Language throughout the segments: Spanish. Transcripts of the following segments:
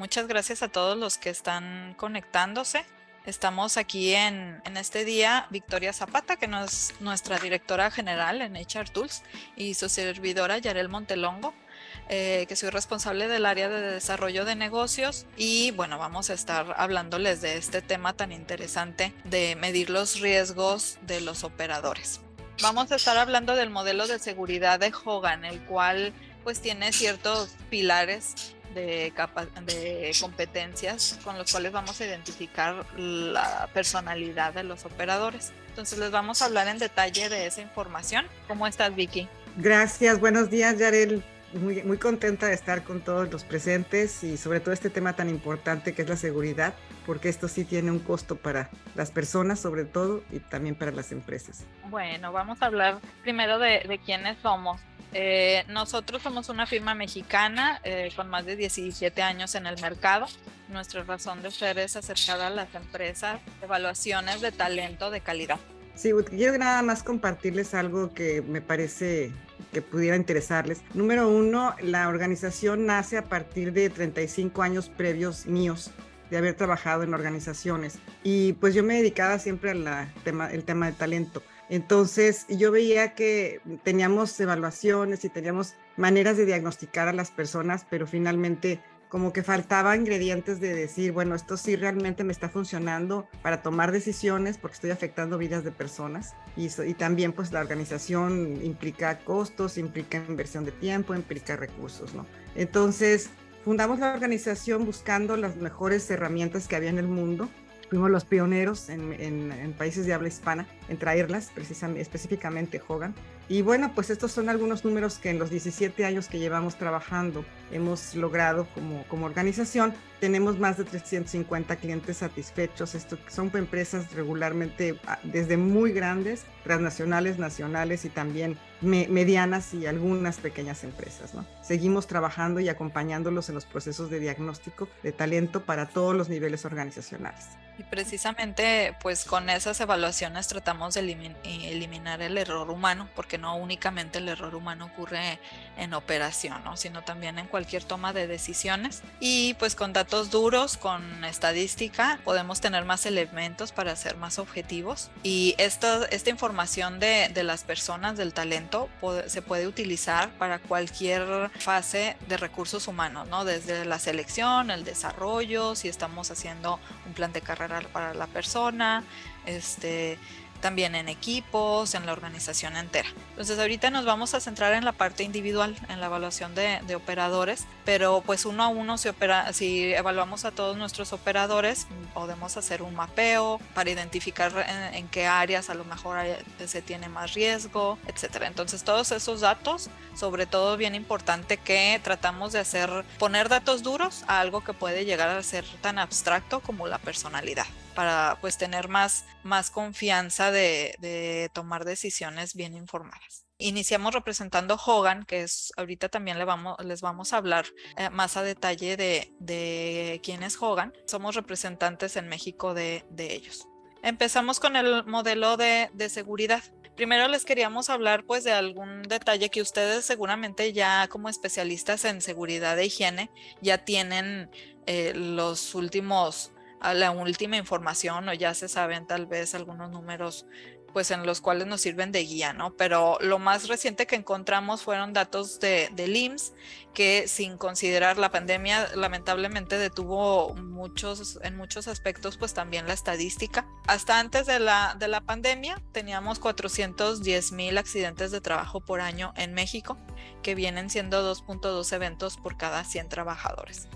Muchas gracias a todos los que están conectándose. Estamos aquí en este día Victoria Zapata, que es nuestra directora general en HR Tools, y su servidora Yarel Montelongo, que soy responsable del área de desarrollo de negocios. Y bueno, vamos a estar hablándoles de este tema tan interesante de medir los riesgos de los operadores. Vamos a estar hablando del modelo de seguridad de Hogan, el cual pues tiene ciertos pilares de competencias con los cuales vamos a identificar la personalidad de los operadores. Entonces les vamos a hablar en detalle de esa información. ¿Cómo estás, Vicky? Gracias, buenos días, Yarel. Muy contenta de estar con todos los presentes y sobre todo este tema tan importante que es la seguridad, porque esto sí tiene un costo para las personas sobre todo y también para las empresas. Bueno, vamos a hablar primero de quiénes somos. Nosotros somos una firma mexicana con más de 17 años en el mercado. Nuestra razón de ser es acercar a las empresas evaluaciones de talento de calidad. Sí, quiero nada más compartirles algo que me parece que pudiera interesarles. Número 1, la organización nace a partir de 35 años previos míos de haber trabajado en organizaciones y pues yo me dedicaba siempre al tema de talento. Entonces yo veía que teníamos evaluaciones y teníamos maneras de diagnosticar a las personas, pero finalmente como que faltaba ingredientes de decir, bueno, esto sí realmente me está funcionando para tomar decisiones porque estoy afectando vidas de personas y también pues la organización implica costos, implica inversión de tiempo, implica recursos, ¿no? Entonces fundamos la organización buscando las mejores herramientas que había en el mundo. Fuimos los pioneros en países de habla hispana en traerlas, específicamente Hogan. Y bueno, pues estos son algunos números que en los 17 años que llevamos trabajando hemos logrado como organización. Tenemos más de 350 clientes satisfechos. Esto son empresas regularmente desde muy grandes, transnacionales, nacionales y también medianas y algunas pequeñas empresas, ¿no? Seguimos trabajando y acompañándolos en los procesos de diagnóstico de talento para todos los niveles organizacionales. Y precisamente pues con esas evaluaciones tratamos de eliminar el error humano, porque no únicamente el error humano ocurre en operación, ¿no? Sino también en cualquier toma de decisiones. Y pues con datos duros, con estadística, podemos tener más elementos para ser más objetivos. Y esta información de las personas, del talento, se puede utilizar para cualquier fase de recursos humanos, ¿no? Desde la selección, el desarrollo, si estamos haciendo un plan de carrera para la persona, también en equipos, en la organización entera. Entonces ahorita nos vamos a centrar en la parte individual, en la evaluación de operadores, pero pues uno a uno si evaluamos a todos nuestros operadores, podemos hacer un mapeo para identificar en qué áreas a lo mejor se tiene más riesgo, etcétera. Entonces todos esos datos, sobre todo bien importante que tratamos de poner datos duros a algo que puede llegar a ser tan abstracto como la personalidad, para pues tener más confianza de tomar decisiones bien informadas. Iniciamos representando Hogan, que es ahorita también les vamos a hablar más a detalle de quién es Hogan. Somos representantes en México de ellos. Empezamos con el modelo de seguridad. Primero les queríamos hablar pues de algún detalle que ustedes seguramente ya como especialistas en seguridad e higiene ya tienen la última información, o ya se saben tal vez algunos números pues en los cuales nos sirven de guía, ¿no? Pero lo más reciente que encontramos fueron datos del IMSS, que sin considerar la pandemia lamentablemente detuvo en muchos aspectos pues también la estadística. Hasta antes de la pandemia teníamos 410,000 accidentes de trabajo por año en México, que vienen siendo 2.2 eventos por cada 100 trabajadores.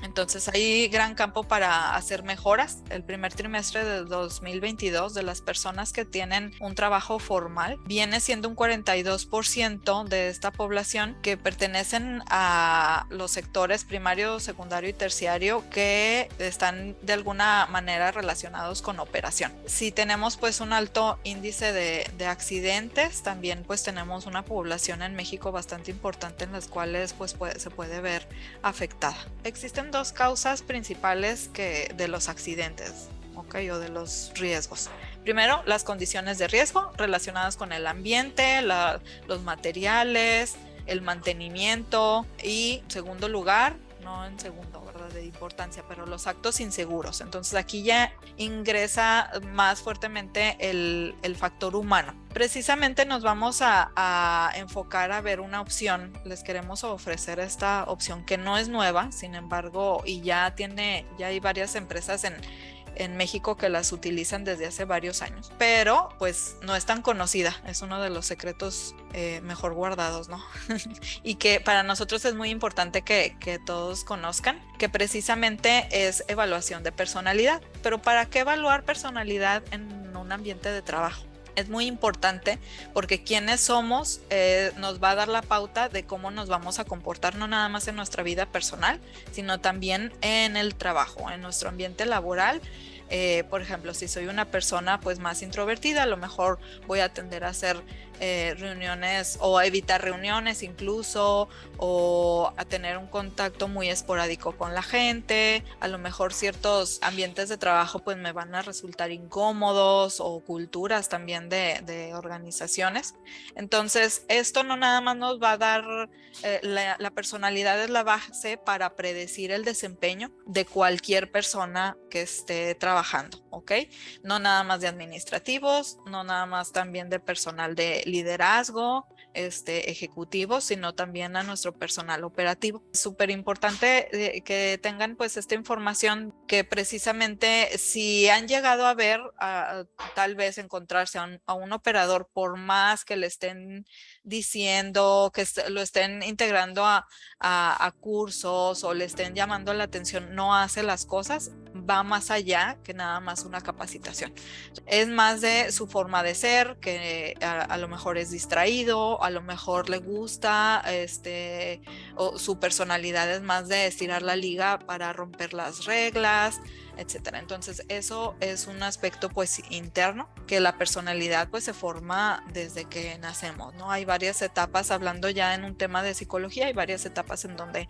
Entonces hay gran campo para hacer mejoras. El primer trimestre de 2022 de las personas que tienen un trabajo formal viene siendo un 42% de esta población que pertenecen a los sectores primario, secundario y terciario que están de alguna manera relacionados con operación. Si tenemos pues un alto índice de accidentes, también pues tenemos una población en México bastante importante en las cuales pues se puede ver afectada. Existen dos causas principales de los accidentes, ¿okay? O de los riesgos. Primero, las condiciones de riesgo relacionadas con el ambiente, los materiales, el mantenimiento, y en segundo lugar, no en segundo, ¿verdad? De importancia, pero los actos inseguros. Entonces aquí ya ingresa más fuertemente el factor humano. Precisamente nos vamos a enfocar a ver una opción. Les queremos ofrecer esta opción que no es nueva, sin embargo, y ya hay varias empresas en México que las utilizan desde hace varios años, pero pues no es tan conocida, es uno de los secretos mejor guardados, ¿no? Y que para nosotros es muy importante que todos conozcan, que precisamente es evaluación de personalidad. Pero ¿para qué evaluar personalidad en un ambiente de trabajo? Es muy importante porque quiénes somos nos va a dar la pauta de cómo nos vamos a comportar, no nada más en nuestra vida personal, sino también en el trabajo, en nuestro ambiente laboral. Por ejemplo, si soy una persona pues más introvertida, a lo mejor voy a tender a hacer reuniones o a evitar reuniones incluso, o a tener un contacto muy esporádico con la gente. A lo mejor ciertos ambientes de trabajo pues me van a resultar incómodos, o culturas también de organizaciones. Entonces esto no nada más nos va a dar, la personalidad es la base para predecir el desempeño de cualquier persona que esté trabajando, ¿ok? No nada más de administrativos, no nada más también de personal de liderazgo, ejecutivo, sino también a nuestro personal operativo. Es súper importante que tengan pues esta información, que precisamente si han llegado a ver, tal vez encontrarse a un operador, por más que le estén diciendo, que lo estén integrando a cursos, o le estén llamando la atención, no hace las cosas, va más allá que nada más una capacitación. Es más de su forma de ser, que a lo mejor es distraído, a lo mejor le gusta, o su personalidad es más de estirar la liga para romper las reglas, etcétera. Entonces eso es un aspecto pues interno, que la personalidad pues se forma desde que nacemos, ¿no? Hay varias etapas, hablando ya en un tema de psicología, hay varias etapas en donde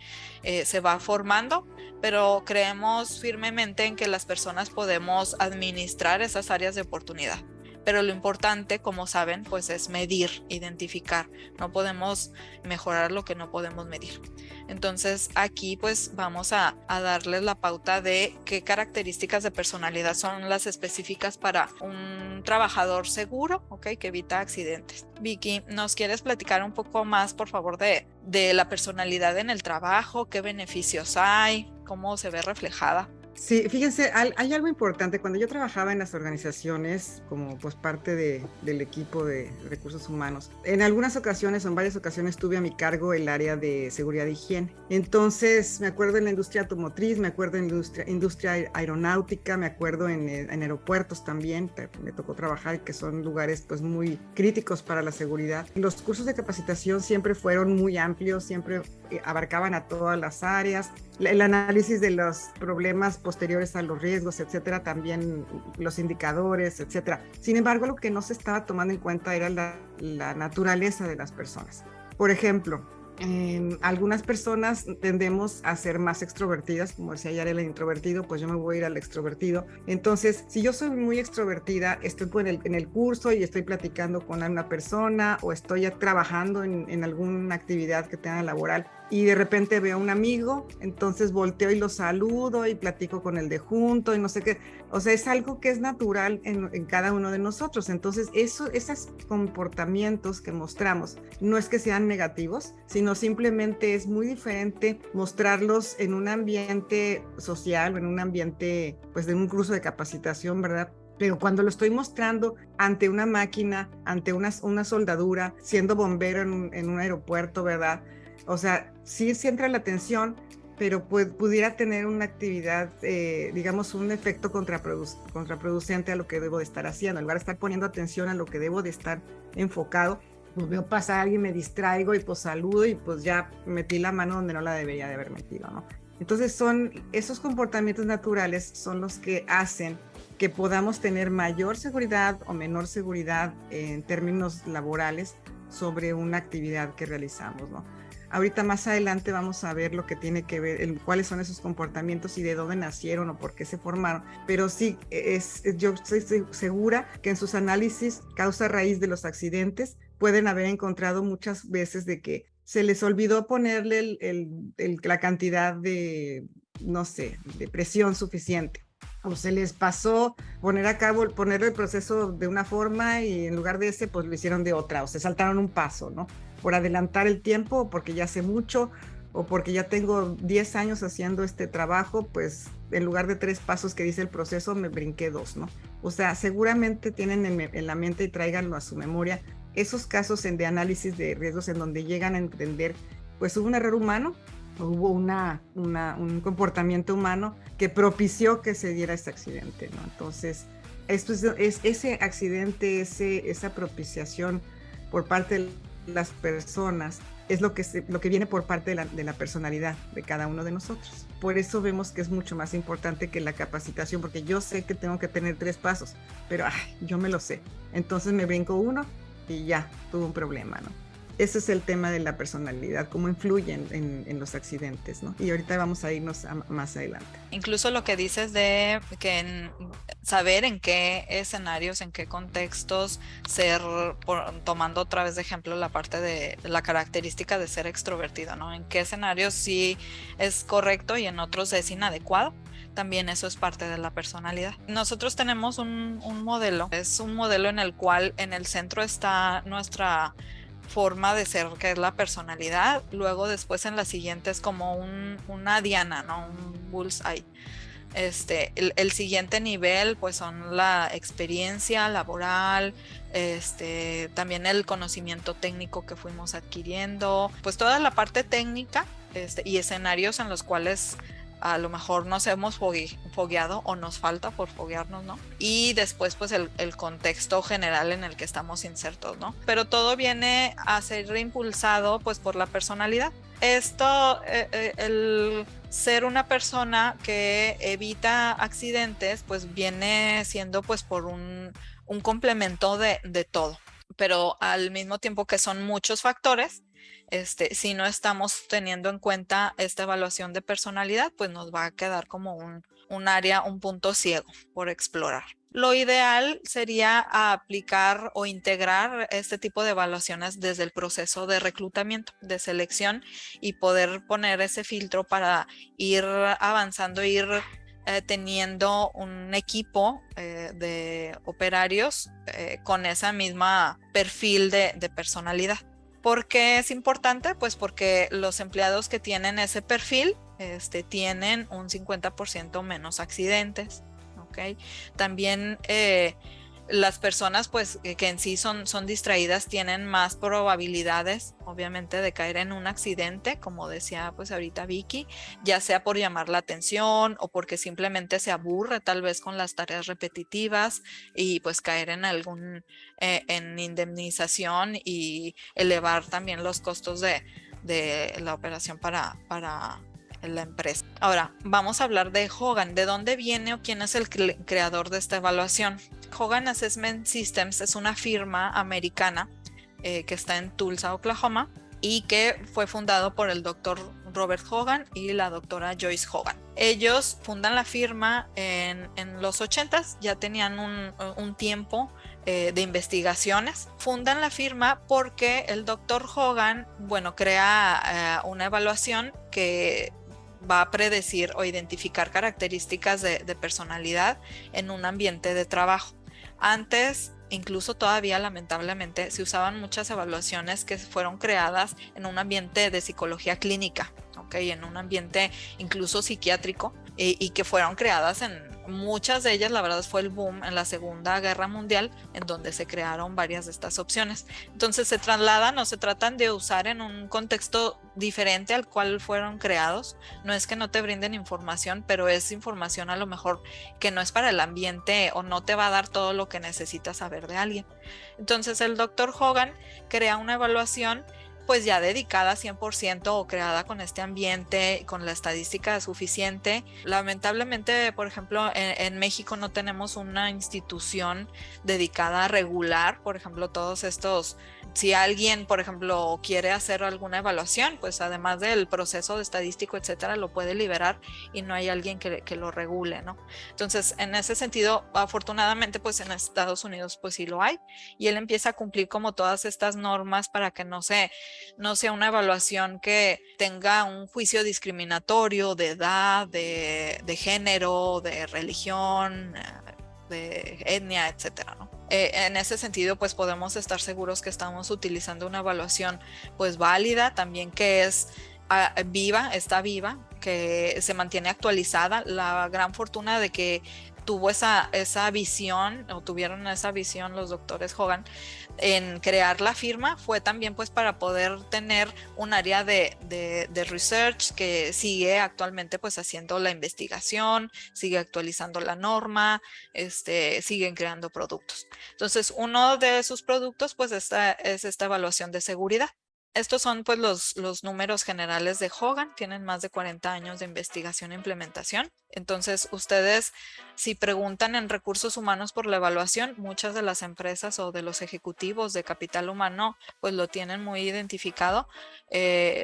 se va formando, pero creemos firmemente en que las personas podemos administrar esas áreas de oportunidad. Pero lo importante, como saben, pues es medir, identificar. No podemos mejorar lo que no podemos medir. Entonces aquí pues vamos a darles la pauta de qué características de personalidad son las específicas para un trabajador seguro, ¿ok? Que evita accidentes. Vicky, ¿nos quieres platicar un poco más, por favor, de la personalidad en el trabajo? ¿Qué beneficios hay? ¿Cómo se ve reflejada? Sí, fíjense, hay algo importante. Cuando yo trabajaba en las organizaciones como pues parte del equipo de recursos humanos, en algunas ocasiones o en varias ocasiones tuve a mi cargo el área de seguridad e higiene. Entonces me acuerdo en la industria automotriz, me acuerdo en la industria aeronáutica, me acuerdo en aeropuertos también, me tocó trabajar, que son lugares pues muy críticos para la seguridad. Los cursos de capacitación siempre fueron muy amplios, siempre abarcaban a todas las áreas. El análisis de los problemas posteriores a los riesgos, etcétera, también los indicadores, etcétera. Sin embargo, lo que no se estaba tomando en cuenta era la naturaleza de las personas. Por ejemplo, algunas personas tendemos a ser más extrovertidas, como decía Yarela, el introvertido, pues yo me voy a ir al extrovertido. Entonces, si yo soy muy extrovertida, estoy en el curso y estoy platicando con una persona, o estoy trabajando en alguna actividad que tenga laboral, y de repente veo a un amigo, entonces volteo y lo saludo y platico con el de junto y no sé qué. O sea, es algo que es natural en cada uno de nosotros. Entonces, esos comportamientos que mostramos no es que sean negativos, sino simplemente es muy diferente mostrarlos en un ambiente social o en un ambiente, pues, de un curso de capacitación, ¿verdad? Pero cuando lo estoy mostrando ante una máquina, ante una soldadura, siendo bombero en un aeropuerto, ¿verdad? O sea, sí entra la atención, pero pudiera tener una actividad, digamos, un efecto contraproducente a lo que debo de estar haciendo. En lugar de estar poniendo atención a lo que debo de estar enfocado, pues veo pasar a alguien, me distraigo y pues saludo y pues ya metí la mano donde no la debería de haber metido, ¿no? Entonces esos comportamientos naturales son los que hacen que podamos tener mayor seguridad o menor seguridad en términos laborales sobre una actividad que realizamos, ¿no? Ahorita más adelante vamos a ver lo que tiene que ver, cuáles son esos comportamientos y de dónde nacieron o por qué se formaron. Pero sí, yo estoy segura que en sus análisis causa raíz de los accidentes pueden haber encontrado muchas veces de que se les olvidó ponerle la cantidad de, no sé, de presión suficiente. O se les pasó ponerle el proceso de una forma y en lugar de ese, pues lo hicieron de otra, o se saltaron un paso, ¿no? Por adelantar el tiempo, porque ya sé mucho, o porque ya tengo 10 años haciendo este trabajo, pues en lugar de 3 pasos que dice el proceso, me brinqué 2, ¿no? O sea, seguramente tienen en la mente y tráiganlo a su memoria esos casos de análisis de riesgos en donde llegan a entender, pues hubo un error humano, hubo un comportamiento humano que propició que se diera este accidente, ¿no? Entonces, esto es ese accidente, esa propiciación por parte de las personas, es lo que viene por parte de la personalidad de cada uno de nosotros. Por eso vemos que es mucho más importante que la capacitación, porque yo sé que tengo que tener 3 pasos, pero yo me lo sé. Entonces me brinco uno y ya, tuve un problema, ¿no? Ese es el tema de la personalidad, cómo influye en los accidentes, ¿no? Y ahorita vamos a irnos más adelante. Incluso lo que dices de que saber en qué escenarios, en qué contextos tomando otra vez de ejemplo la parte de la característica de ser extrovertido, ¿no? En qué escenarios sí es correcto y en otros es inadecuado. También eso es parte de la personalidad. Nosotros tenemos un modelo, es un modelo en el cual en el centro está nuestra forma de ser, que es la personalidad. Luego después en la siguiente es como una diana, ¿no? Un bullseye. El siguiente nivel pues son la experiencia laboral, también el conocimiento técnico que fuimos adquiriendo, pues toda la parte técnica, y escenarios en los cuales a lo mejor nos hemos fogueado o nos falta por foguearnos, ¿no? Y después pues el contexto general en el que estamos insertos, ¿no? Pero todo viene a ser reimpulsado pues por la personalidad. Esto, el ser una persona que evita accidentes pues viene siendo pues por un complemento de todo, pero al mismo tiempo que son muchos factores. Si no estamos teniendo en cuenta esta evaluación de personalidad, pues nos va a quedar como un área, un punto ciego por explorar. Lo ideal sería aplicar o integrar este tipo de evaluaciones desde el proceso de reclutamiento, de selección, y poder poner ese filtro para ir avanzando, ir teniendo un equipo de operarios con esa misma perfil de personalidad. ¿Por qué es importante? Pues porque los empleados que tienen ese perfil tienen un 50% menos accidentes, ¿ok? También las personas pues que en sí son distraídas tienen más probabilidades obviamente de caer en un accidente, como decía pues ahorita Vicky, ya sea por llamar la atención o porque simplemente se aburre tal vez con las tareas repetitivas y pues caer en en indemnización y elevar también los costos de la operación para la empresa. Ahora, vamos a hablar de Hogan. ¿De dónde viene o quién es el creador de esta evaluación? Hogan Assessment Systems es una firma americana que está en Tulsa, Oklahoma, y que fue fundado por el doctor Robert Hogan y la doctora Joyce Hogan. Ellos fundan la firma en los 80s, ya tenían un tiempo de investigaciones. Fundan la firma porque el doctor Hogan, bueno, crea una evaluación que va a predecir o identificar características de personalidad en un ambiente de trabajo. Antes, incluso todavía lamentablemente, se usaban muchas evaluaciones que fueron creadas en un ambiente de psicología clínica, ¿okay? En un ambiente incluso psiquiátrico, y que fueron creadas muchas de ellas, la verdad fue el boom en la Segunda Guerra Mundial, en donde se crearon varias de estas opciones. Entonces se trasladan o se tratan de usar en un contexto diferente al cual fueron creados. No es que no te brinden información, pero es información a lo mejor que no es para el ambiente o no te va a dar todo lo que necesitas saber de alguien. Entonces el doctor Hogan crea una evaluación pues ya dedicada 100% o creada con este ambiente, con la estadística suficiente. Lamentablemente, por ejemplo, en México no tenemos una institución dedicada a regular, por ejemplo, todos estos, si alguien, por ejemplo, quiere hacer alguna evaluación, pues además del proceso de estadístico, etcétera, lo puede liberar y no hay alguien que lo regule, ¿no? Entonces, en ese sentido, afortunadamente, pues en Estados Unidos, pues sí lo hay, y él empieza a cumplir como todas estas normas para que no se no sea una evaluación que tenga un juicio discriminatorio de edad, de género, de religión, de etnia, etcétera, ¿no? En ese sentido, pues podemos estar seguros que estamos utilizando una evaluación pues válida, también que es está viva, que se mantiene actualizada. La gran fortuna de que tuvo esa visión, o tuvieron esa visión los doctores Hogan en crear la firma, fue también pues para poder tener un área de research que sigue actualmente pues haciendo la investigación, sigue actualizando la norma, siguen creando productos. Entonces, uno de sus productos pues es esta evaluación de seguridad. Estos son pues los números generales de Hogan, tienen más de 40 años de investigación e implementación. Entonces, ustedes, si preguntan en recursos humanos por la evaluación, muchas de las empresas o de los ejecutivos de capital humano pues lo tienen muy identificado.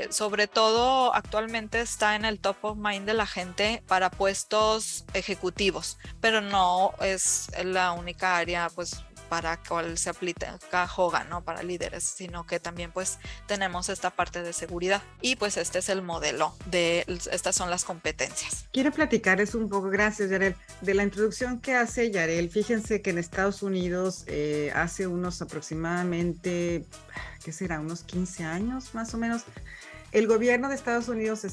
Sobre todo, actualmente está en el top of mind de la gente para puestos ejecutivos, pero no es la única área pues para cual se aplica Hogan, ¿no? Para líderes, sino que también pues tenemos esta parte de seguridad y pues este es el modelo estas son las competencias. Quiero platicarles un poco, gracias Yarel, de la introducción que hace Yarel. Fíjense que en Estados Unidos hace unos aproximadamente, ¿qué será? Unos 15 años más o menos, el gobierno de Estados Unidos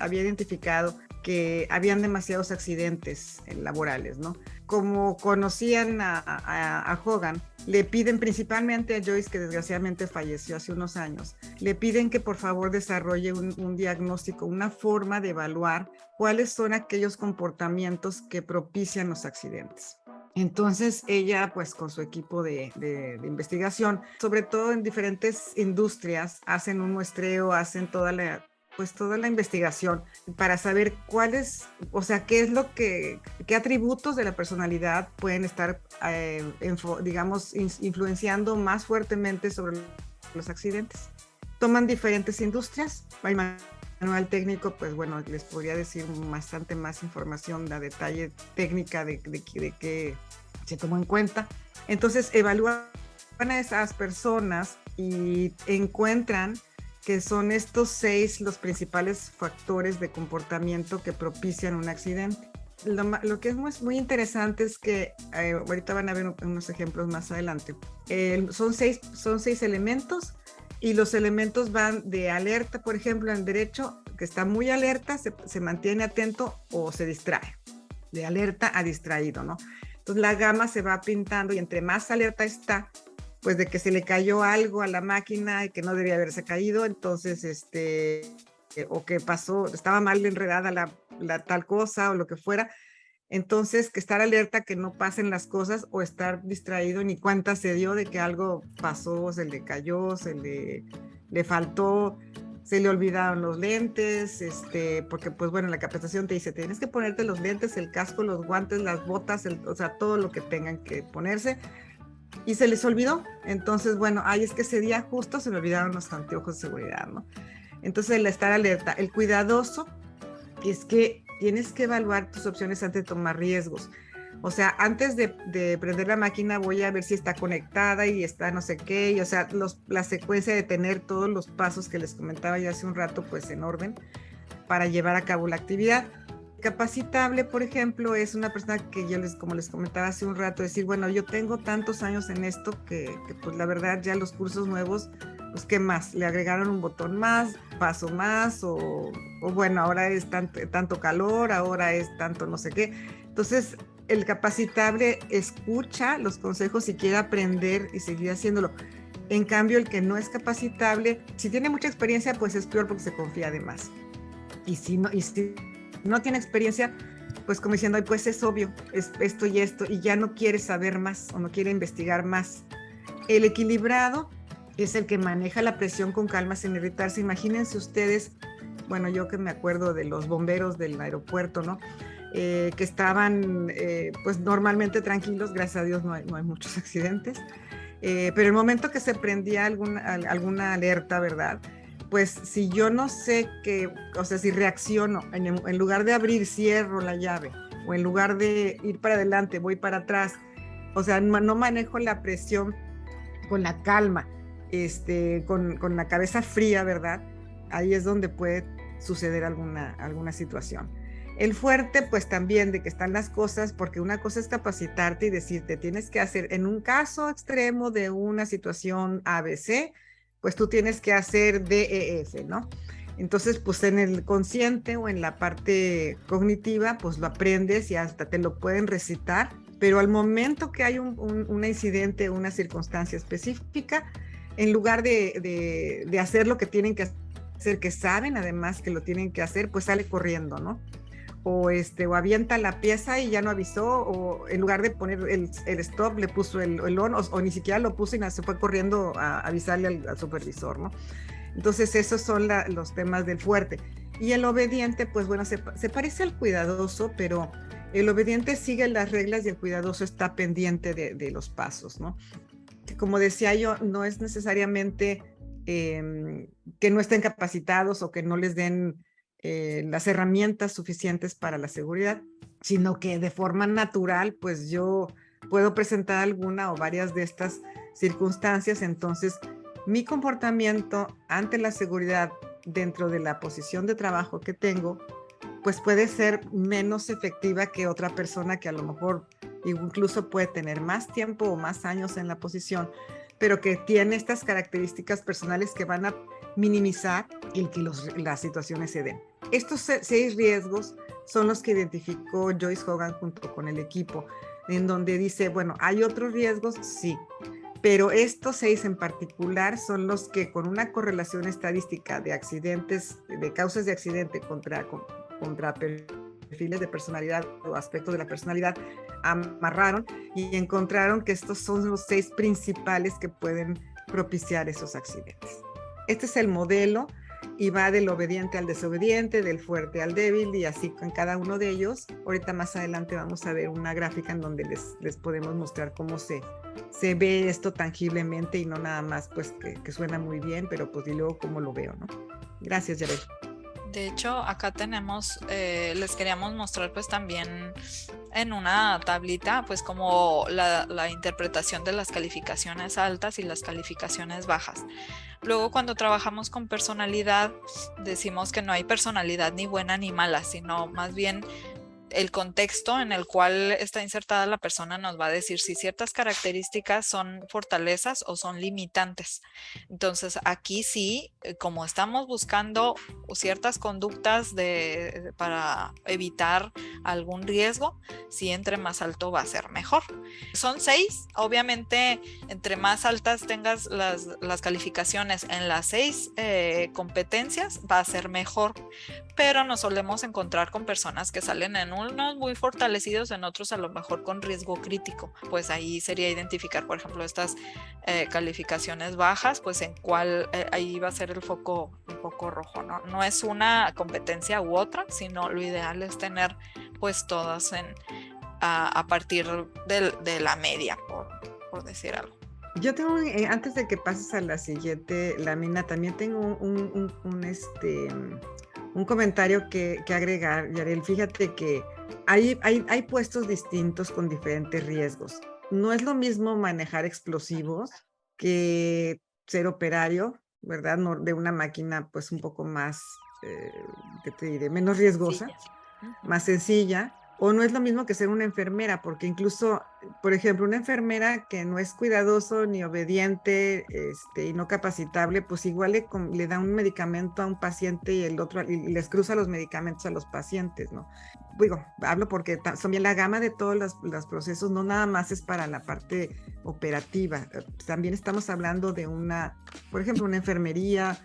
había identificado que habían demasiados accidentes laborales, ¿no? Como conocían a Hogan, le piden principalmente a Joyce, que desgraciadamente falleció hace unos años, le piden que por favor desarrolle un diagnóstico, una forma de evaluar cuáles son aquellos comportamientos que propician los accidentes. Entonces ella, pues con su equipo de investigación, sobre todo en diferentes industrias, hacen un muestreo, hacen toda la investigación para saber qué atributos de la personalidad pueden estar, influenciando más fuertemente sobre los accidentes. Toman diferentes industrias. El manual técnico, pues bueno, les podría decir bastante más información, la detalle técnica de qué se tomó en cuenta. Entonces evalúan a esas personas y encuentran que son estos 6 los principales factores de comportamiento que propician un accidente. Lo que es muy interesante es que ahorita van a ver unos ejemplos más adelante. Son seis elementos y los elementos van de alerta, por ejemplo, en derecho, que está muy alerta, se mantiene atento o se distrae. De alerta a distraído, ¿no? Entonces la gama se va pintando y entre más alerta está, pues de que se le cayó algo a la máquina y que no debía haberse caído, entonces, o que pasó, estaba mal enredada la tal cosa o lo que fuera, entonces que estar alerta que no pasen las cosas o estar distraído ni cuenta se dio de que algo pasó, se le cayó, le faltó, se le olvidaron los lentes, porque pues bueno, la capacitación te dice, tienes que ponerte los lentes, el casco, los guantes, las botas, o sea, todo lo que tengan que ponerse. Y se les olvidó. Entonces, bueno, es que ese día justo se me olvidaron los anteojos de seguridad, ¿no? Entonces, el estar alerta. El cuidadoso es que tienes que evaluar tus opciones antes de tomar riesgos. O sea, antes de prender la máquina voy a ver si está conectada y está no sé qué. Y, o sea, la secuencia de tener todos los pasos que les comentaba ya hace un rato, pues en orden para llevar a cabo la actividad. Capacitable, por ejemplo, es una persona que como les comentaba hace un rato, decir, bueno, yo tengo tantos años en esto que pues la verdad ya los cursos nuevos, pues qué más, le agregaron un botón más, paso más, o bueno, ahora es tanto calor, ahora es tanto no sé qué. Entonces, el capacitable escucha los consejos y quiere aprender y seguir haciéndolo. En cambio, el que no es capacitable, si tiene mucha experiencia, pues es peor porque se confía de más. Y si no tiene experiencia, pues como diciendo, pues es obvio, es esto y esto, y ya no quiere saber más o no quiere investigar más. El equilibrado es el que maneja la presión con calma sin irritarse. Imagínense ustedes, bueno, yo que me acuerdo de los bomberos del aeropuerto, ¿no? Que estaban pues normalmente tranquilos, gracias a Dios no hay muchos accidentes, pero el momento que se prendía alguna alerta, ¿verdad? Pues si yo no sé si reacciono, en lugar de abrir, cierro la llave, o en lugar de ir para adelante, voy para atrás, o sea, no manejo la presión con la calma, con la cabeza fría, ¿verdad? Ahí es donde puede suceder alguna situación. El fuerte, pues también de que están las cosas, porque una cosa es capacitarte y decirte, tienes que hacer, en un caso extremo de una situación ABC, pues tú tienes que hacer DEF, ¿no? Entonces, pues en el consciente o en la parte cognitiva, pues lo aprendes y hasta te lo pueden recitar, pero al momento que hay un incidente, una circunstancia específica, en lugar de hacer lo que tienen que hacer, que saben además que lo tienen que hacer, pues sale corriendo, ¿no? O avienta la pieza y ya no avisó, o en lugar de poner el stop, le puso el on, o ni siquiera lo puso y se fue corriendo a avisarle al supervisor, ¿no? Entonces esos son los temas del fuerte. Y el obediente, pues bueno, se parece al cuidadoso, pero el obediente sigue las reglas y el cuidadoso está pendiente de los pasos, ¿no? Que como decía yo, no es necesariamente que no estén capacitados o que no les den las herramientas suficientes para la seguridad, sino que de forma natural, pues yo puedo presentar alguna o varias de estas circunstancias. Entonces, mi comportamiento ante la seguridad dentro de la posición de trabajo que tengo, pues puede ser menos efectiva que otra persona que a lo mejor incluso puede tener más tiempo o más años en la posición, pero que tiene estas características personales que van a minimizar el que las situaciones se den. Estos 6 riesgos son los que identificó Joyce Hogan junto con el equipo, en donde dice, bueno, ¿hay otros riesgos? Sí, pero estos 6 en particular son los que con una correlación estadística de accidentes, de causas de accidente contra perfiles de personalidad o aspectos de la personalidad, amarraron y encontraron que estos son los 6 principales que pueden propiciar esos accidentes. Este es el modelo y va del obediente al desobediente, del fuerte al débil, y así con cada uno de ellos. Ahorita más adelante vamos a ver una gráfica en donde les podemos mostrar cómo se ve esto tangiblemente y no nada más pues que suena muy bien, pero pues y luego cómo lo veo, ¿no? Gracias, Yarel. De hecho, acá tenemos, les queríamos mostrar pues también en una tablita pues como la interpretación de las calificaciones altas y las calificaciones bajas. Luego cuando trabajamos con personalidad decimos que no hay personalidad ni buena ni mala, sino más bien el contexto en el cual está insertada la persona nos va a decir si ciertas características son fortalezas o son limitantes. Entonces aquí sí, como estamos buscando ciertas conductas para evitar algún riesgo, si entre más alto va a ser mejor. Son 6, obviamente entre más altas tengas las calificaciones en las 6 competencias va a ser mejor, pero nos solemos encontrar con personas que salen en unos muy fortalecidos, en otros a lo mejor con riesgo crítico. Pues ahí sería identificar, por ejemplo, estas calificaciones bajas, pues en cuál ahí va a ser el foco rojo, ¿no? No es una competencia u otra, sino lo ideal es tener pues todas a partir de la media, por decir algo. Yo tengo, antes de que pases a la siguiente lámina, también tengo un comentario que agregar, Yarel. Fíjate que hay puestos distintos con diferentes riesgos. No es lo mismo manejar explosivos que ser operario, ¿verdad? No, de una máquina pues un poco más, ¿qué te diré? Menos riesgosa, más sencilla. O no es lo mismo que ser una enfermera, porque incluso, por ejemplo, una enfermera que no es cuidadoso ni obediente y no capacitable, pues igual le da un medicamento a un paciente y el otro y les cruza los medicamentos a los pacientes, ¿no? Digo, hablo porque también la gama de todos los procesos no nada más es para la parte operativa. También estamos hablando de por ejemplo, una enfermería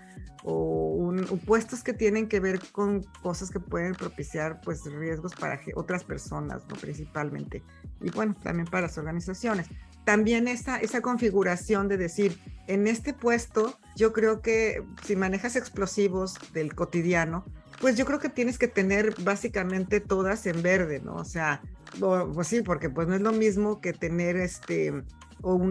o puestos que tienen que ver con cosas que pueden propiciar pues riesgos para otras personas, ¿no? Principalmente, y bueno, también para las organizaciones. También esa configuración de decir, en este puesto yo creo que si manejas explosivos del cotidiano, pues yo creo que tienes que tener básicamente todas en verde, ¿no? O sea, pues sí, porque pues no es lo mismo que tener o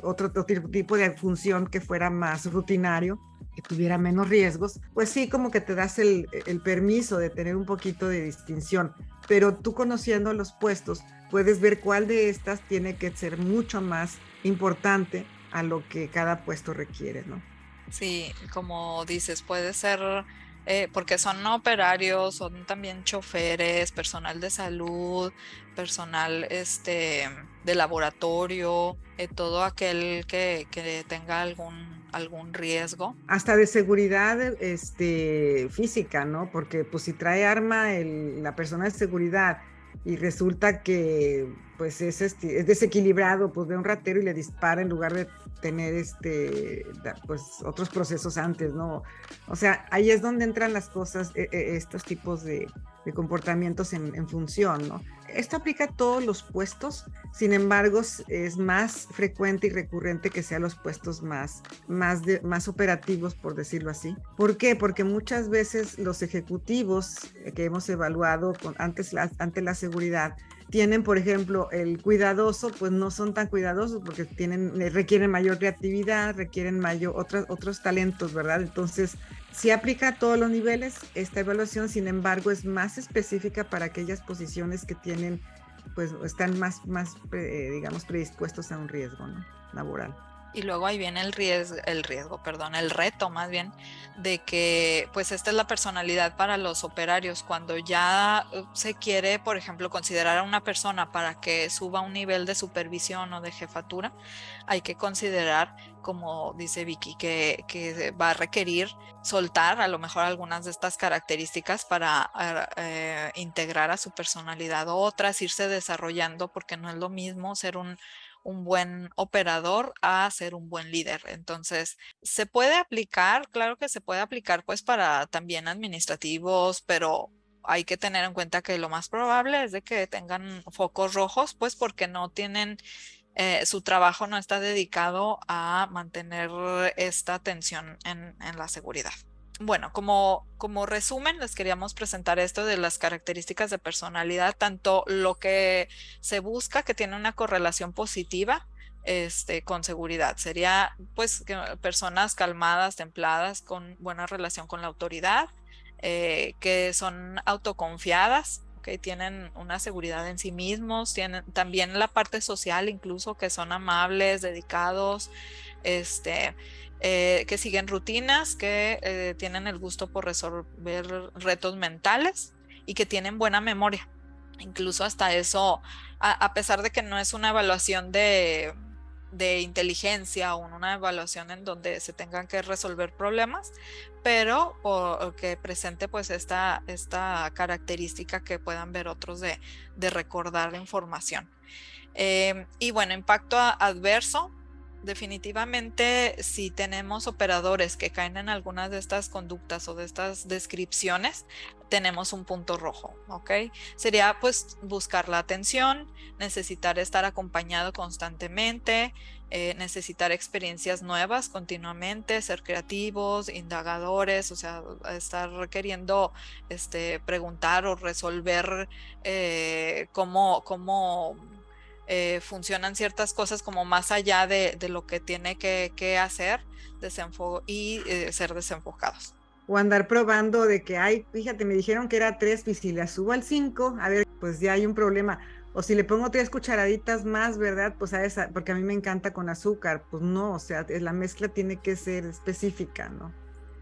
otro tipo de función que fuera más rutinario, que tuviera menos riesgos, pues sí, como que te das el permiso de tener un poquito de distinción, pero tú conociendo los puestos, puedes ver cuál de estas tiene que ser mucho más importante a lo que cada puesto requiere, ¿no? Sí, como dices, puede ser porque son operarios, son también choferes, personal de salud, personal de laboratorio, todo aquel que tenga algún riesgo. Hasta de seguridad física, ¿no? Porque pues si trae arma la persona de seguridad y resulta que pues es desequilibrado, pues ve a un ratero y le dispara en lugar de tener pues otros procesos antes, ¿no? O sea, ahí es donde entran las cosas, estos tipos de comportamientos en función, ¿no? Esto aplica a todos los puestos, sin embargo, es más frecuente y recurrente que sean los puestos más operativos, por decirlo así. ¿Por qué? Porque muchas veces los ejecutivos que hemos evaluado ante la seguridad tienen, por ejemplo, el cuidadoso, pues no son tan cuidadosos porque requieren mayor creatividad, requieren otros talentos, ¿verdad? Entonces, sí aplica a todos los niveles esta evaluación, sin embargo, es más específica para aquellas posiciones que pues están digamos, predispuestos a un riesgo, ¿no? Laboral. Y luego ahí viene el reto más bien, de que pues esta es la personalidad para los operarios. Cuando ya se quiere, por ejemplo, considerar a una persona para que suba a un nivel de supervisión o de jefatura, hay que considerar, como dice Vicky, que va a requerir soltar a lo mejor algunas de estas características para integrar a su personalidad otras, irse desarrollando, porque no es lo mismo ser un buen operador a ser un buen líder. Entonces, se puede aplicar, claro que se puede aplicar pues para también administrativos, pero hay que tener en cuenta que lo más probable es de que tengan focos rojos, pues porque no tienen, su trabajo no está dedicado a mantener esta atención en la seguridad. Bueno, como resumen, les queríamos presentar esto de las características de personalidad, tanto lo que se busca que tiene una correlación positiva con seguridad. Sería pues personas calmadas, templadas, con buena relación con la autoridad, que son autoconfiadas, que tienen una seguridad en sí mismos, tienen también la parte social, incluso que son amables, dedicados, que siguen rutinas, que tienen el gusto por resolver retos mentales y que tienen buena memoria. Incluso hasta eso, a pesar de que no es una evaluación de inteligencia o una evaluación en donde se tengan que resolver problemas, pero que presente pues esta característica que puedan ver otros de recordar la información. Y bueno, impacto adverso. Definitivamente, si tenemos operadores que caen en algunas de estas conductas o de estas descripciones, tenemos un punto rojo, ¿ok? Sería pues buscar la atención, necesitar estar acompañado constantemente, necesitar experiencias nuevas continuamente, ser creativos, indagadores, o sea, estar requiriendo preguntar o resolver cómo funcionan ciertas cosas como más allá de lo que tiene que hacer y ser desenfocados. O andar probando de que, ay, fíjate, me dijeron que era 3 y si la subo al 5, a ver, pues ya hay un problema. O si le pongo 3 cucharaditas más, ¿verdad? Pues a esa, porque a mí me encanta con azúcar. Pues no, o sea, la mezcla tiene que ser específica, ¿no?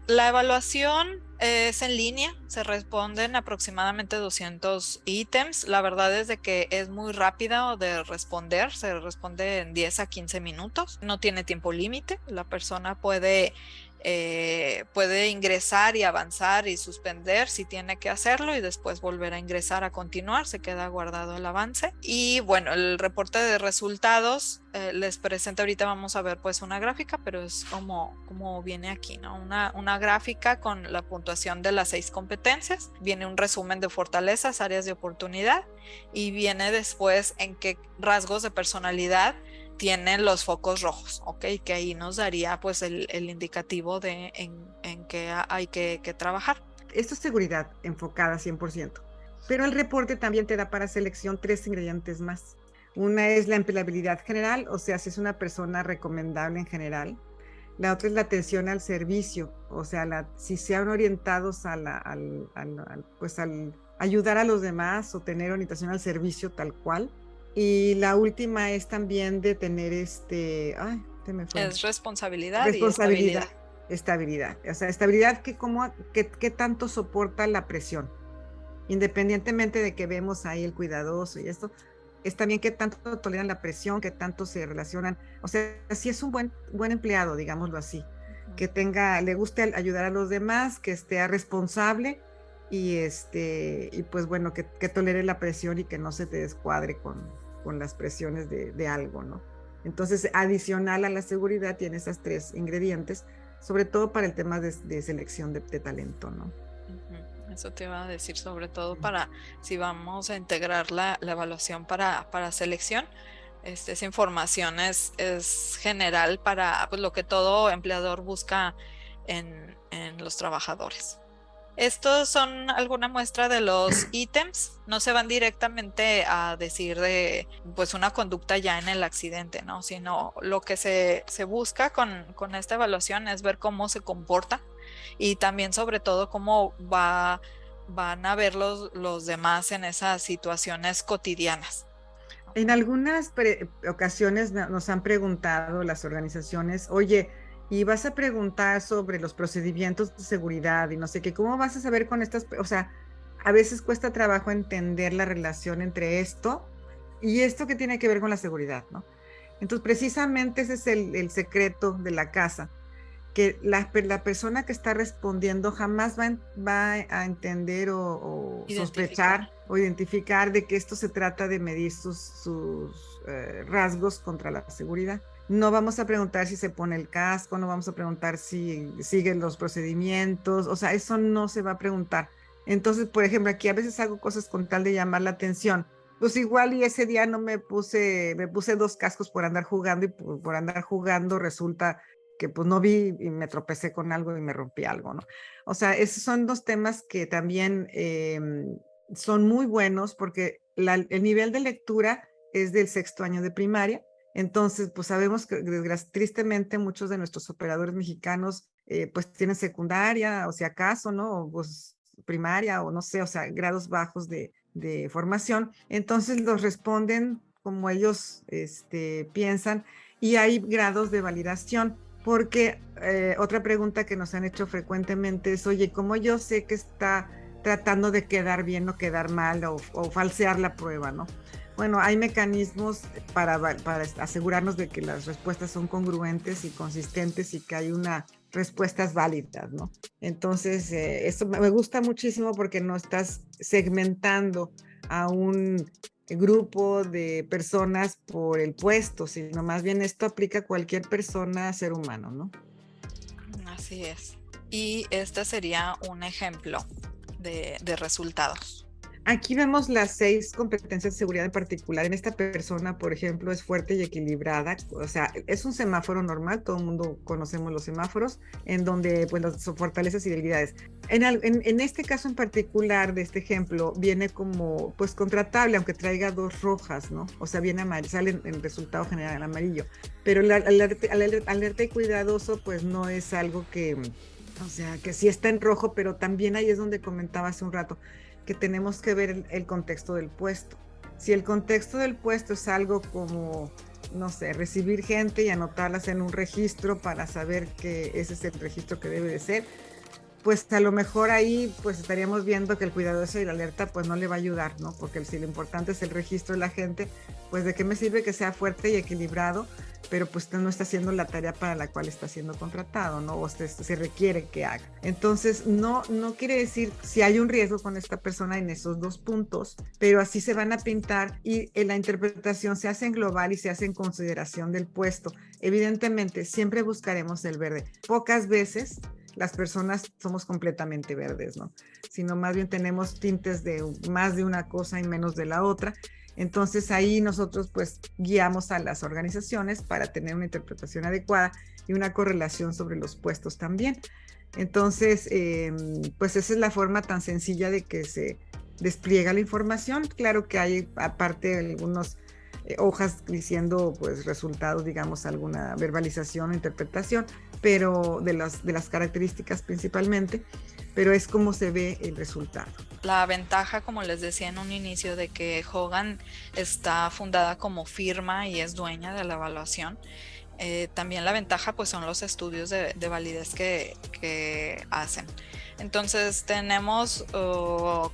La evaluación es en línea, se responden aproximadamente 200 ítems. La verdad es de que es muy rápida de responder, se responde en 10 a 15 minutos. No tiene tiempo límite, la persona puede ingresar y avanzar y suspender si tiene que hacerlo y después volver a ingresar a continuar, se queda guardado el avance. Y bueno, el reporte de resultados les presento ahorita, vamos a ver pues una gráfica, pero es como viene aquí, ¿no? Una gráfica con la puntuación de las 6 competencias, viene un resumen de fortalezas, áreas de oportunidad y viene después en qué rasgos de personalidad tienen los focos rojos, ¿ok? Que ahí nos daría pues el indicativo en qué hay que trabajar. Esto es seguridad enfocada 100%, pero el reporte también te da para selección 3 ingredientes más. Una es la empleabilidad general, o sea, si es una persona recomendable en general. La otra es la atención al servicio, o sea, si sean orientados pues al ayudar a los demás o tener orientación al servicio tal cual. Y la última es también de tener Se me fue. Es responsabilidad y Responsabilidad, estabilidad. estabilidad. O sea, estabilidad que tanto soporta la presión, independientemente de que vemos ahí el cuidadoso y esto, es también qué tanto toleran la presión, qué tanto se relacionan. O sea, si es un buen empleado, digámoslo así, que le guste ayudar a los demás, que esté responsable y pues bueno, que tolere la presión y que no se te descuadre con las presiones de algo, ¿no? Entonces, adicional a la seguridad, tiene esas tres ingredientes, sobre todo para el tema de selección de talento, ¿no? Eso te iba a decir, sobre todo para si vamos a integrar la evaluación para selección. Esa información es general para pues, lo que todo empleador busca en los trabajadores. Estos son alguna muestra de los ítems, no se van directamente a decir de pues una conducta ya en el accidente, ¿no? Sino lo que se busca con esta evaluación es ver cómo se comporta y también sobre todo cómo van a ver los demás en esas situaciones cotidianas. En algunas ocasiones nos han preguntado las organizaciones, oye, y vas a preguntar sobre los procedimientos de seguridad y no sé qué, ¿cómo vas a saber con estas? O sea, a veces cuesta trabajo entender la relación entre esto y esto que tiene que ver con la seguridad, ¿no? Entonces, precisamente ese es el secreto de la casa, que la persona que está respondiendo jamás va a entender o sospechar o identificar de que esto se trata de medir sus rasgos contra la seguridad. No vamos a preguntar si se pone el casco, no vamos a preguntar si sigue los procedimientos, o sea, eso no se va a preguntar. Entonces, por ejemplo, aquí a veces hago cosas con tal de llamar la atención. Pues igual y ese día no me puse 2 cascos por andar jugando y por andar jugando resulta que pues no vi y me tropecé con algo y me rompí algo, ¿no? O sea, esos son 2 temas que también son muy buenos porque el nivel de lectura es del 6º año de primaria. Entonces, pues sabemos que tristemente muchos de nuestros operadores mexicanos pues tienen secundaria o si acaso, ¿no? O pues primaria o no sé, o sea, grados bajos de formación. Entonces los responden como ellos piensan y hay grados de validación. Porque otra pregunta que nos han hecho frecuentemente es, oye, ¿cómo yo sé que está tratando de quedar bien o quedar mal o falsear la prueba, ¿no? Bueno, hay mecanismos para asegurarnos de que las respuestas son congruentes y consistentes y que hay unas respuestas válidas, ¿no? Entonces, esto me gusta muchísimo porque no estás segmentando a un grupo de personas por el puesto, sino más bien esto aplica a cualquier persona, ser humano, ¿no? Así es. Y este sería un ejemplo de resultados. Aquí vemos las 6 competencias de seguridad en particular. En esta persona, por ejemplo, es fuerte y equilibrada. O sea, es un semáforo normal. Todo el mundo conocemos los semáforos, en donde pues las fortalezas y debilidades. En este caso en particular, de este ejemplo, viene como pues contratable, aunque traiga 2 rojas, ¿no? O sea, viene amarillo, sale en resultado general el amarillo. Pero el alerta y cuidadoso, pues no es algo que, o sea, que sí está en rojo, pero también ahí es donde comentaba hace un rato que tenemos que ver el contexto del puesto. Si el contexto del puesto es algo como, no sé, recibir gente y anotarlas en un registro para saber que ese es el registro que debe de ser, pues a lo mejor ahí pues estaríamos viendo que el cuidadoso y la alerta pues no le va a ayudar, ¿no? Porque si lo importante es el registro de la gente, pues de qué me sirve que sea fuerte y equilibrado, pero pues no está haciendo la tarea para la cual está siendo contratado, ¿no? O se requiere que haga. Entonces, no quiere decir si hay un riesgo con esta persona en esos 2 puntos, pero así se van a pintar y en la interpretación se hace en global y se hace en consideración del puesto. Evidentemente, siempre buscaremos el verde. Pocas veces las personas somos completamente verdes, ¿no? Sino más bien tenemos tintes de más de una cosa y menos de la otra. Entonces ahí nosotros pues guiamos a las organizaciones para tener una interpretación adecuada y una correlación sobre los puestos también. Entonces, pues esa es la forma tan sencilla de que se despliega la información. Claro que hay aparte algunos hojas diciendo pues resultados, digamos, alguna verbalización o interpretación, pero de las características principalmente, pero es como se ve el resultado. La ventaja, como les decía en un inicio, de que Hogan está fundada como firma y es dueña de la evaluación, También la ventaja pues son los estudios de validez que hacen. Entonces tenemos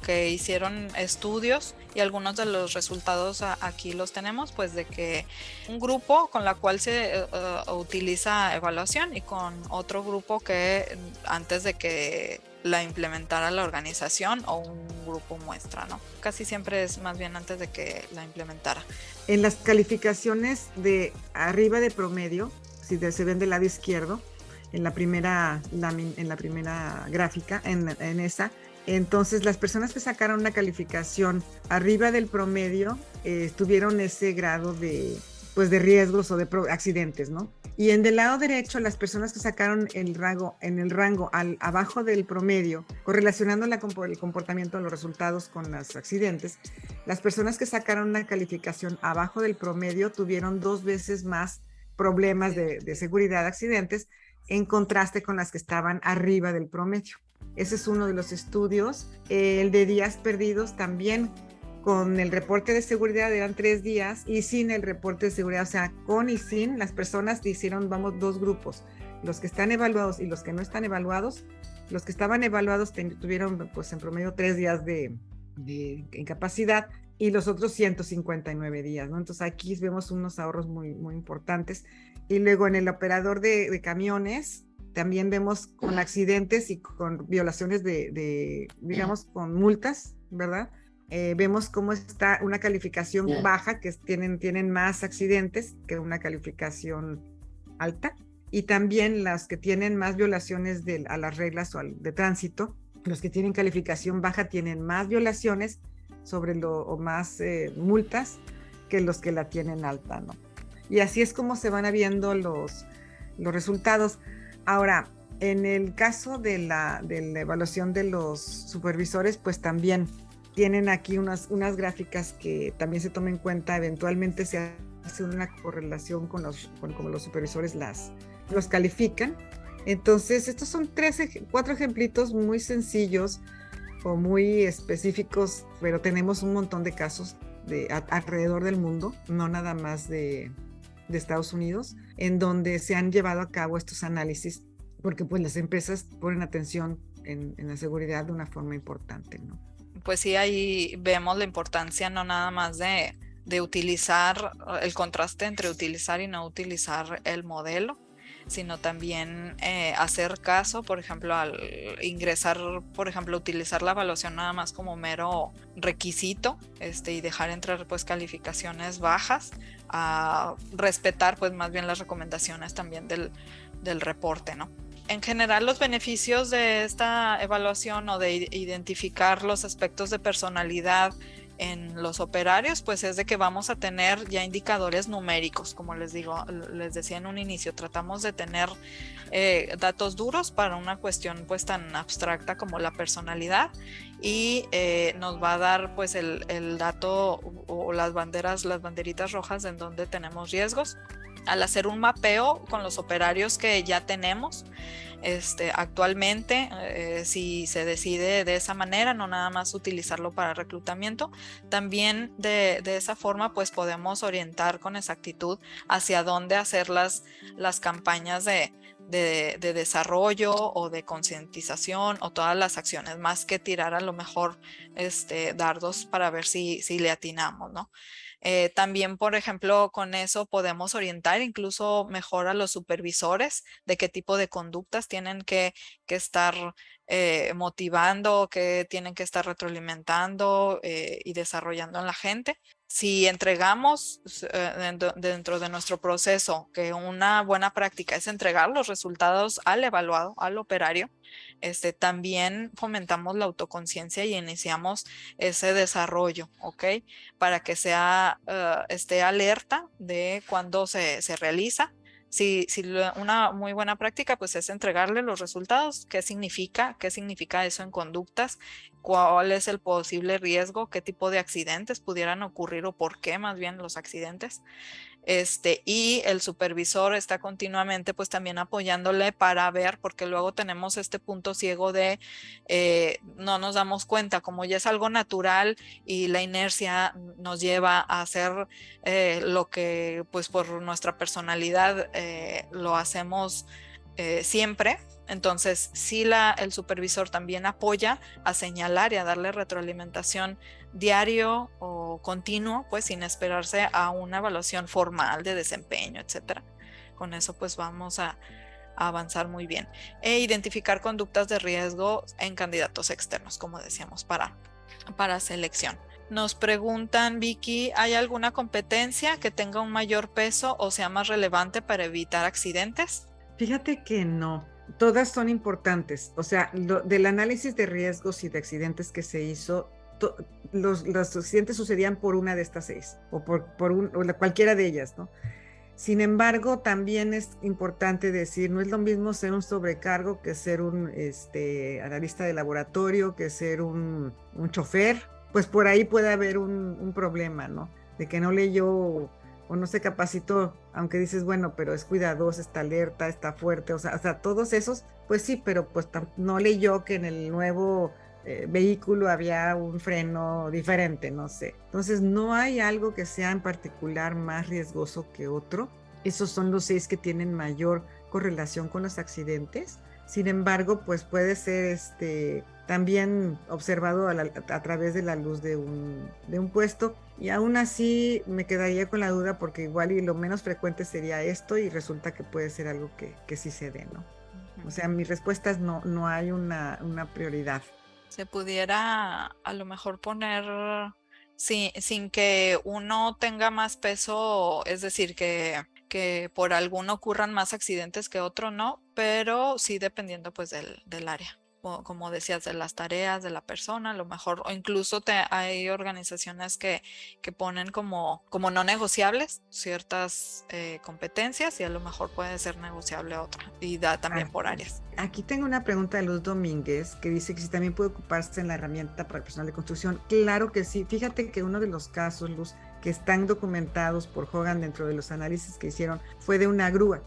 que hicieron estudios y algunos de los resultados aquí los tenemos, pues de que un grupo con la cual se utiliza evaluación y con otro grupo que antes de que la implementara la organización o un grupo muestra, ¿no? Casi siempre es más bien antes de que la implementara. En las calificaciones de arriba de promedio, si se ven del lado izquierdo, en la primera gráfica, en esa, entonces las personas que sacaron una calificación arriba del promedio tuvieron ese grado pues de riesgos o de accidentes, ¿no? Y en del lado derecho, las personas que sacaron el rango abajo del promedio, correlacionando el comportamiento de los resultados con los accidentes, las personas que sacaron una calificación abajo del promedio tuvieron 2 veces más problemas de seguridad, accidentes, en contraste con las que estaban arriba del promedio. Ese es uno de los estudios. El de días perdidos también, con el reporte de seguridad eran 3 días y sin el reporte de seguridad, o sea, con y sin, las personas hicieron, 2 grupos, los que están evaluados y los que no están evaluados. Los que estaban evaluados tuvieron pues en promedio 3 días de incapacidad y los otros 159 días, ¿no? Entonces aquí vemos unos ahorros muy, muy importantes. Y luego en el operador de camiones también vemos con accidentes y con violaciones digamos, con multas, ¿verdad? Vemos cómo está una calificación baja, que tienen más accidentes que una calificación alta, y también las que tienen más violaciones a las reglas de tránsito. Los que tienen calificación baja tienen más violaciones o más multas que los que la tienen alta, ¿no? Y así es como se van viendo los resultados. Ahora, en el caso de la evaluación de los supervisores, pues también tienen aquí unas gráficas que también se tomen en cuenta. Eventualmente se hace una correlación con cómo los supervisores los califican. Entonces, estos son 4 ejemplitos muy sencillos o muy específicos, pero tenemos un montón de casos alrededor del mundo, no nada más de Estados Unidos, en donde se han llevado a cabo estos análisis, porque pues las empresas ponen atención en la seguridad de una forma importante, ¿no? Pues sí, ahí vemos la importancia no nada más de utilizar el contraste entre utilizar y no utilizar el modelo, sino también hacer caso, por ejemplo, al ingresar, por ejemplo, utilizar la evaluación nada más como mero requisito, y dejar entrar pues calificaciones bajas, a respetar pues más bien las recomendaciones también del reporte, ¿no? En general, los beneficios de esta evaluación o de identificar los aspectos de personalidad en los operarios, pues es de que vamos a tener ya indicadores numéricos, como les decía en un inicio, tratamos de tener datos duros para una cuestión pues tan abstracta como la personalidad, y nos va a dar pues el dato o las banderitas rojas en donde tenemos riesgos. Al hacer un mapeo con los operarios que ya tenemos actualmente, si se decide de esa manera, no nada más utilizarlo para reclutamiento, también de esa forma pues podemos orientar con exactitud hacia dónde hacer las campañas de desarrollo o de concientización o todas las acciones, más que tirar a lo mejor dardos para ver si le atinamos, ¿no? También, por ejemplo, con eso podemos orientar incluso mejor a los supervisores de qué tipo de conductas tienen que estar motivando, que tienen que estar retroalimentando y desarrollando en la gente. Si entregamos dentro de nuestro proceso, que una buena práctica es entregar los resultados al evaluado, al operario, también fomentamos la autoconciencia y iniciamos ese desarrollo, ¿ok? Para que esté alerta de cuando se realiza. Si una muy buena práctica pues es entregarle los resultados, qué significa eso en conductas, cuál es el posible riesgo, qué tipo de accidentes pudieran ocurrir o por qué más bien los accidentes. y el supervisor está continuamente pues también apoyándole para ver, porque luego tenemos este punto ciego de no nos damos cuenta, como ya es algo natural y la inercia nos lleva a hacer lo que pues por nuestra personalidad lo hacemos siempre. Entonces, sí, el supervisor también apoya a señalar y a darle retroalimentación diario o continuo, pues sin esperarse a una evaluación formal de desempeño, etcétera. Con eso, pues vamos a avanzar muy bien. E identificar conductas de riesgo en candidatos externos, como decíamos, para selección. Nos preguntan, Vicky, ¿hay alguna competencia que tenga un mayor peso o sea más relevante para evitar accidentes? Fíjate que no, todas son importantes. O sea, del análisis de riesgos y de accidentes que se hizo, los accidentes sucedían por una de estas 6 o cualquiera de ellas, ¿no? Sin embargo, también es importante decir, no es lo mismo ser un sobrecargo que ser un analista de laboratorio, que ser un chofer. Pues por ahí puede haber un problema, ¿no? De que no leyó o no se capacitó, aunque dices, bueno, pero es cuidadoso, está alerta, está fuerte, o sea, todos esos, pues sí, pero pues no leyó que en el nuevo vehículo había un freno diferente, no sé. Entonces, no hay algo que sea en particular más riesgoso que otro. Esos son los 6 que tienen mayor correlación con los accidentes. Sin embargo, pues puede ser también observado a través de la luz de un puesto, y aún así me quedaría con la duda porque igual y lo menos frecuente sería esto y resulta que puede ser algo que sí se dé, ¿no? O sea, mi respuesta es no hay una prioridad. Se pudiera a lo mejor poner sin que uno tenga más peso, es decir, que por alguno ocurran más accidentes que otro, no, pero sí dependiendo pues del área. Como decías, de las tareas de la persona, a lo mejor, o incluso hay organizaciones que ponen como no negociables ciertas competencias, y a lo mejor puede ser negociable otra, y da también por áreas. Aquí tengo una pregunta de Luz Domínguez que dice que si también puede ocuparse en la herramienta para el personal de construcción. Claro que sí. Fíjate que uno de los casos, Luz, que están documentados por Hogan dentro de los análisis que hicieron fue de una grúa.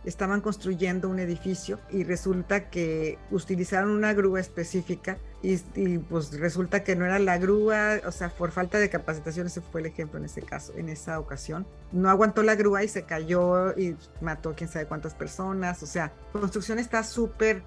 Estaban construyendo un edificio y resulta que utilizaron una grúa específica y pues resulta que no era la grúa, o sea, por falta de capacitación. Ese fue el ejemplo en ese caso, en esa ocasión. No aguantó la grúa y se cayó y mató quién sabe cuántas personas. O sea, construcción está súper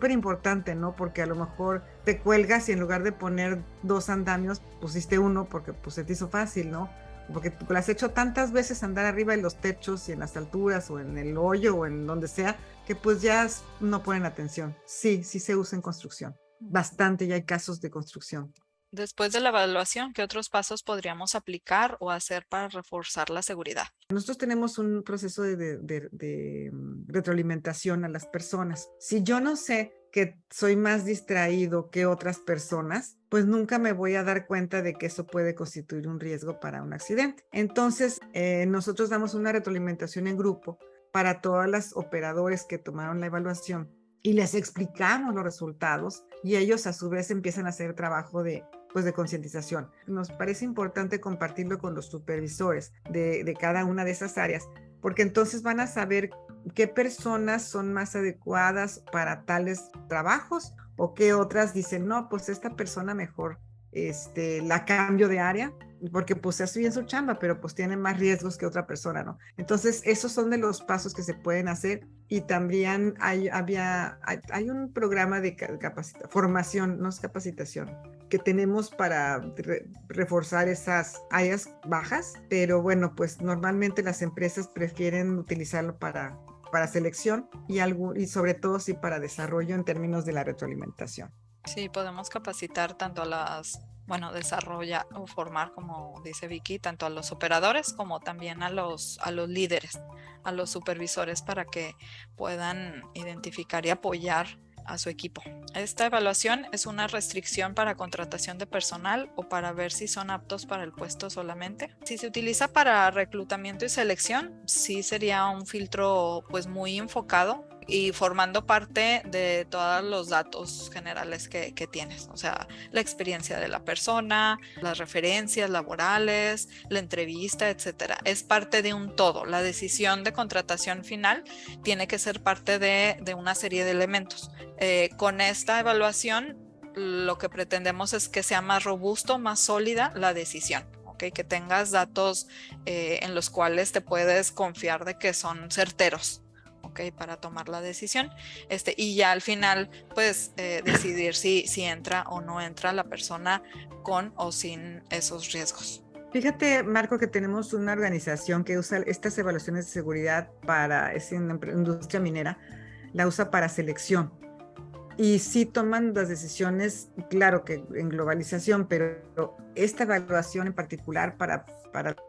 importante, ¿no? Porque a lo mejor te cuelgas y en lugar de poner 2 andamios, pusiste uno porque pues se te hizo fácil, ¿no? Porque lo has hecho tantas veces andar arriba de los techos y en las alturas o en el hoyo o en donde sea, que pues ya no ponen atención. Sí se usa en construcción. Bastante, ya hay casos de construcción. Después de la evaluación, ¿qué otros pasos podríamos aplicar o hacer para reforzar la seguridad? Nosotros tenemos un proceso de retroalimentación a las personas. Si yo no sé que soy más distraído que otras personas, pues nunca me voy a dar cuenta de que eso puede constituir un riesgo para un accidente. Entonces, nosotros damos una retroalimentación en grupo para todas las operadores que tomaron la evaluación y les explicamos los resultados, y ellos a su vez empiezan a hacer trabajo de concientización. Nos parece importante compartirlo con los supervisores de cada una de esas áreas, porque entonces van a saber qué personas son más adecuadas para tales trabajos o qué otras dicen, no, pues esta persona mejor la cambio de área, porque pues hace bien su chamba, pero pues tiene más riesgos que otra persona, ¿no? Entonces, esos son de los pasos que se pueden hacer. Y también hay un programa de formación, no es capacitación, que tenemos para reforzar esas áreas bajas, pero bueno, pues normalmente las empresas prefieren utilizarlo para selección y sobre todo sí para desarrollo en términos de la retroalimentación. Sí, podemos capacitar tanto desarrollar o formar, como dice Vicky, tanto a los operadores como también a los líderes, a los supervisores, para que puedan identificar y apoyar a su equipo. Esta evaluación es una restricción para contratación de personal o para ver si son aptos para el puesto solamente. Si se utiliza para reclutamiento y selección, sí sería un filtro pues muy enfocado y formando parte de todos los datos generales que tienes, o sea, la experiencia de la persona, las referencias laborales, la entrevista, etcétera. Es parte de un todo. La decisión de contratación final tiene que ser parte de una serie de elementos. Con esta evaluación, lo que pretendemos es que sea más robusto, más sólida la decisión. Que tengas datos en los cuales te puedes confiar de que son certeros, para tomar la decisión, y ya al final pues decidir si entra o no entra la persona con o sin esos riesgos. Fíjate, Marco, que tenemos una organización que usa estas evaluaciones de seguridad es una industria minera, la usa para selección. Y sí toman las decisiones, claro que en globalización, pero esta evaluación en particular para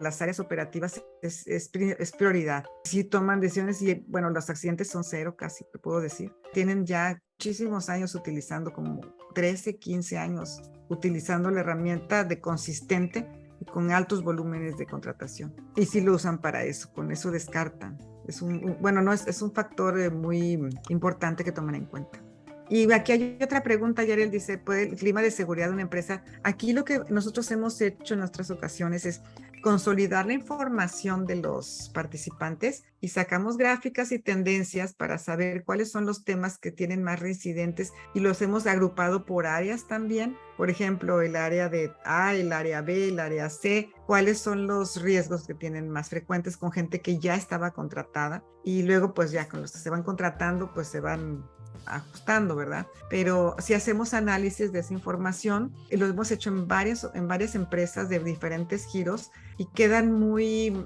las áreas operativas es prioridad. Sí toman decisiones y, bueno, los accidentes son cero casi, te puedo decir. Tienen ya muchísimos años utilizando, como 13, 15 años, utilizando la herramienta de consistente y con altos volúmenes de contratación. Y sí lo usan para eso, con eso descartan. Es un factor muy importante que toman en cuenta. Y aquí hay otra pregunta, Yarel dice, ¿puede el clima de seguridad de una empresa? Aquí lo que nosotros hemos hecho en nuestras ocasiones es consolidar la información de los participantes y sacamos gráficas y tendencias para saber cuáles son los temas que tienen más reincidentes y los hemos agrupado por áreas también. Por ejemplo, el área de A, el área B, el área C, cuáles son los riesgos que tienen más frecuentes con gente que ya estaba contratada y luego pues ya con los que se van contratando pues se van ajustando, ¿verdad? Pero si hacemos análisis de esa información, lo hemos hecho en varias empresas de diferentes giros y quedan muy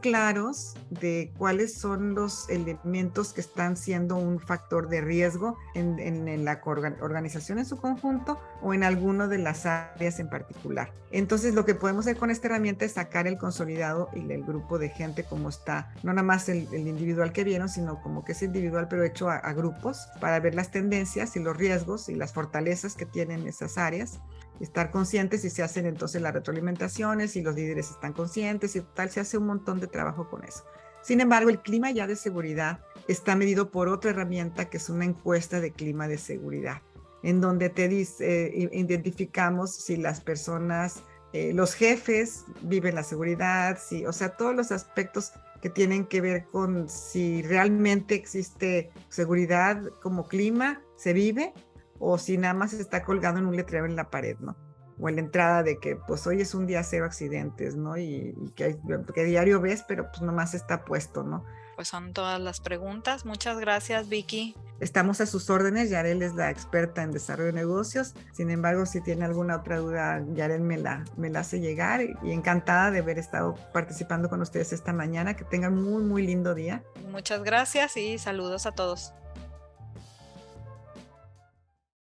claros de cuáles son los elementos que están siendo un factor de riesgo en la organización en su conjunto o en alguna de las áreas en particular. Entonces, lo que podemos hacer con esta herramienta es sacar el consolidado y el grupo de gente como está, no nada más el individual que vieron, sino como que es individual, pero hecho a grupos para ver las tendencias y los riesgos y las fortalezas que tienen esas áreas. Estar conscientes y se hacen entonces las retroalimentaciones y los líderes están conscientes y tal, se hace un montón de trabajo con eso. Sin embargo, el clima ya de seguridad está medido por otra herramienta que es una encuesta de clima de seguridad, en donde te dice, identificamos si las personas, los jefes viven la seguridad, o sea, todos los aspectos que tienen que ver con si realmente existe seguridad como clima, se vive, o si nada más está colgado en un letrero en la pared, ¿no? O en la entrada de que pues hoy es un día cero accidentes, ¿no? Y que diario ves, pero pues nomás está puesto, ¿no? Pues son todas las preguntas. Muchas gracias, Vicky. Estamos a sus órdenes. Yarel es la experta en desarrollo de negocios. Sin embargo, si tiene alguna otra duda, Yarel me la hace llegar y encantada de haber estado participando con ustedes esta mañana. Que tengan muy, muy lindo día. Muchas gracias y saludos a todos.